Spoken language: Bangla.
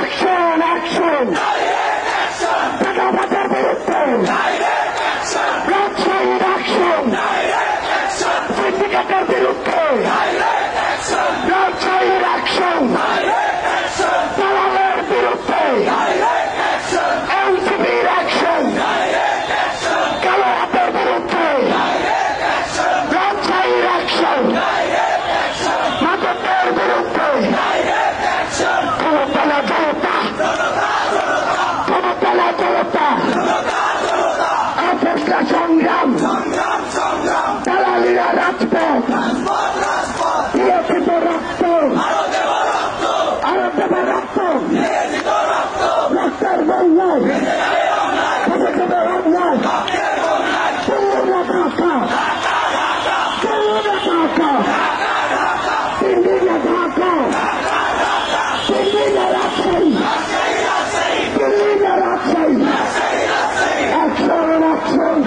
Action, action! টাকাবাজার বিরুদ্ধে রাজশাহীর action! সিন্ডিকেটের বিরুদ্ধে রাজশাহীর action! দালালের বিরুদ্ধে এনসিপির action! কালো হাতের বিরুদ্ধে রাজশাহীর action! মাদকের বিরুদ্ধে ক্ষমতালা জনতা ক্ষমতালা জনতা অপেক্ষা সংগ্রাম দালালিরা রাজপথ দিয়েছিল রক্ত আরো দেবে রক্ত রক্তের বন্যায় দেবে দেবে অন্যায় দিল্লিরা ঢাকা দিল্লিরা ঢাকা দিল্লিরা ঢাকা দিল্লিরা রাজশাহী দিল্লিরা রাজশাহী অ্যাকশন অ্যাকশন